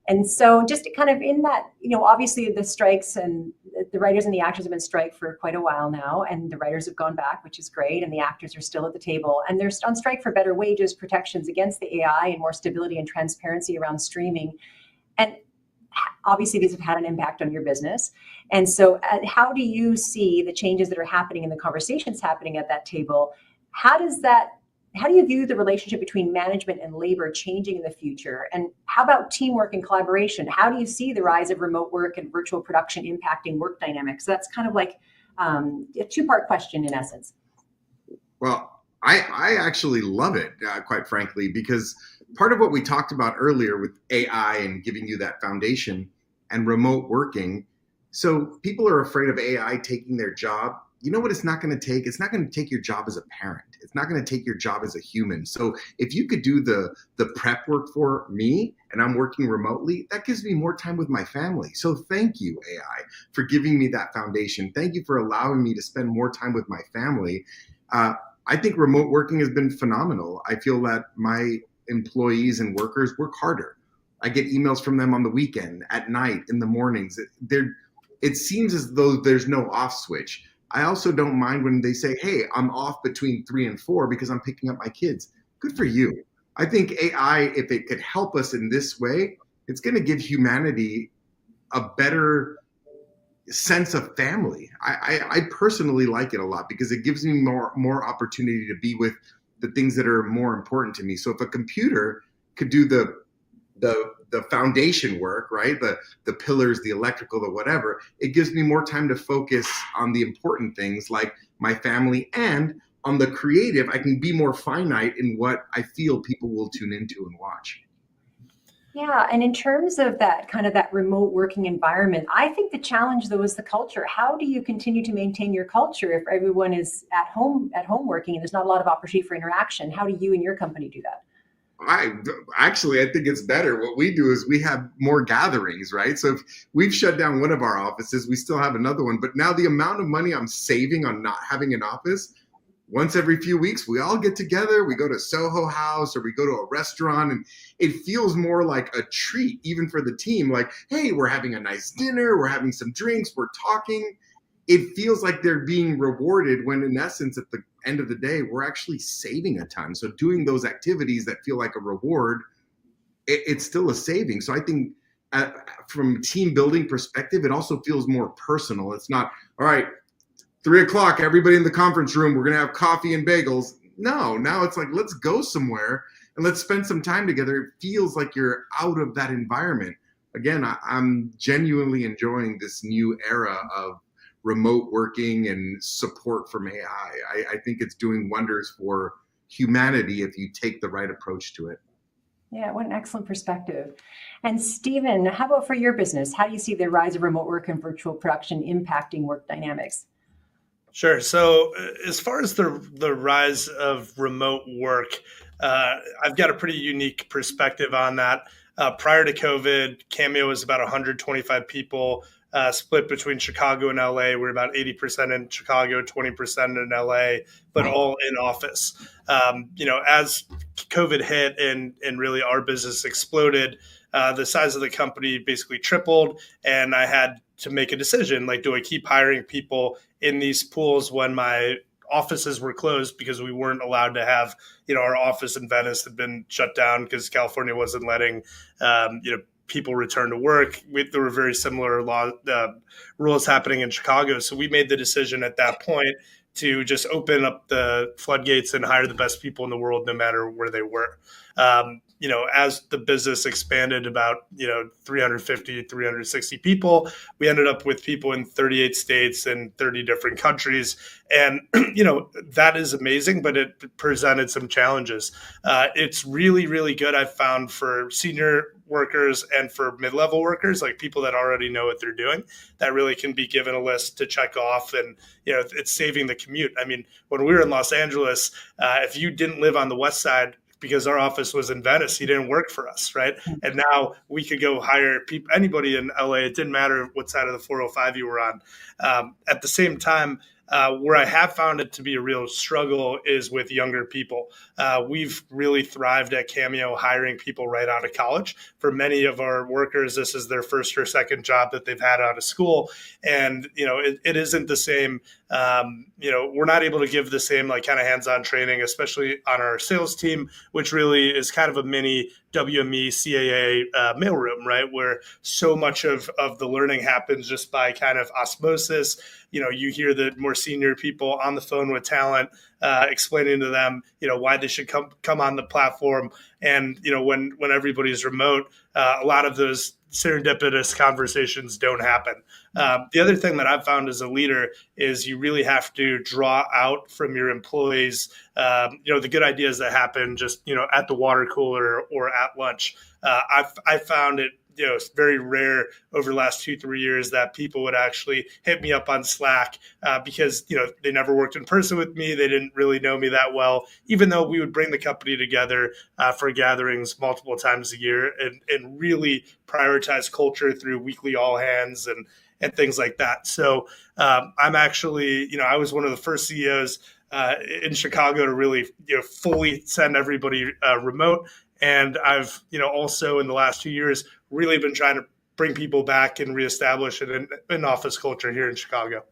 And so just to kind of in that, obviously the strikes and the writers and the actors have been strike for quite a while now, and the writers have gone back, which is great, and the actors are still at the table, and they're on strike for better wages, protections against the AI, and more stability and transparency around streaming. And obviously these have had an impact on your business. And so how do you see the changes that are happening and the conversations happening at that table? How do you view the relationship between management and labor changing in the future? And how about teamwork and collaboration? How do you see the rise of remote work and virtual production impacting work dynamics? So that's kind of like a two-part question in essence. Well, I actually love it, quite frankly, because part of what we talked about earlier with AI and giving you that foundation and remote working. So people are afraid of AI taking their job. You know what it's not going to take? It's not going to take your job as a parent. It's not going to take your job as a human. So if you could do the prep work for me and I'm working remotely, that gives me more time with my family. So thank you, AI, for giving me that foundation. Thank you for allowing me to spend more time with my family. I think remote working has been phenomenal. I feel that my employees and workers work harder. I get emails from them on the weekend, at night, in the mornings. It seems as though there's no off switch. I also don't mind when they say, hey, I'm off between 3 and 4 because I'm picking up my kids. Good for you. I think AI, if it could help us in this way, it's going to give humanity a better sense of family. I personally like it a lot because it gives me more opportunity to be with the things that are more important to me. So if a computer could do the foundation work, right? The pillars, the electrical, the whatever, it gives me more time to focus on the important things like my family, and on the creative, I can be more finite in what I feel people will tune into and watch. Yeah, and in terms of that kind of that remote working environment, I think the challenge though is the culture. How do you continue to maintain your culture if everyone is at home working and there's not a lot of opportunity for interaction? How do you and your company do that? I think it's better. What we do is we have more gatherings, right? So if we've shut down one of our offices, we still have another one. But now the amount of money I'm saving on not having an office, once every few weeks, we all get together, we go to Soho House or we go to a restaurant, and it feels more like a treat, even for the team. Like, hey, we're having a nice dinner, we're having some drinks, we're talking. It feels like they're being rewarded when in essence, at the end of the day, we're actually saving a ton. So doing those activities that feel like a reward, it's still a saving. So I think from a team building perspective, it also feels more personal. It's not, all right, 3 o'clock, everybody in the conference room, we're going to have coffee and bagels. No, now it's like, let's go somewhere and let's spend some time together. It feels like you're out of that environment. Again, I'm genuinely enjoying this new era of remote working and support from AI. I think it's doing wonders for humanity if you take the right approach to it. Yeah, what an excellent perspective. And Steven, how about for your business? How do you see the rise of remote work and virtual production impacting work dynamics? Sure. So as far as the rise of remote work, I've got a pretty unique perspective on that. Prior to COVID, Cameo was about 125 people, split between Chicago and LA. We're about 80% in Chicago, 20% in LA, but all in office. As COVID hit and really our business exploded, the size of the company basically tripled, and I had to make a decision. Like, do I keep hiring people in these pools when my offices were closed because we weren't allowed to have, our office in Venice had been shut down because California wasn't letting, people return to work. There were very similar rules happening in Chicago. So we made the decision at that point to just open up the floodgates and hire the best people in the world, no matter where they were. As the business expanded about, 350, 360 people, we ended up with people in 38 states and 30 different countries. And, that is amazing, but it presented some challenges. It's really, really good, I've found, for senior workers and for mid-level workers, like people that already know what they're doing, that really can be given a list to check off. And, it's saving the commute. I mean, when we were in Los Angeles, if you didn't live on the West Side, because our office was in Venice, he didn't work for us, right? And now we could go hire anybody in LA. It didn't matter what side of the 405 you were on. At the same time, Where I have found it to be a real struggle is with younger people. We've really thrived at Cameo hiring people right out of college. For many of our workers, this is their first or second job that they've had out of school. And, it isn't the same. We're not able to give the same like kind of hands-on training, especially on our sales team, which really is kind of a mini WME CAA mailroom, right? Where so much of the learning happens just by kind of osmosis. You hear the more senior people on the phone with talent, explaining to them, why they should come on the platform. And, when everybody's remote, a lot of those serendipitous conversations don't happen. The other thing that I've found as a leader is you really have to draw out from your employees, the good ideas that happen just, at the water cooler or at lunch. I've found it, it's very rare over the last 2-3 years that people would actually hit me up on Slack because, they never worked in person with me. They didn't really know me that well, even though we would bring the company together for gatherings multiple times a year and really prioritize culture through weekly all hands and things like that. So I'm actually, I was one of the first CEOs in Chicago to really, fully send everybody remote. And I've, also in the last 2 years, really been trying to bring people back and reestablish an office culture here in Chicago.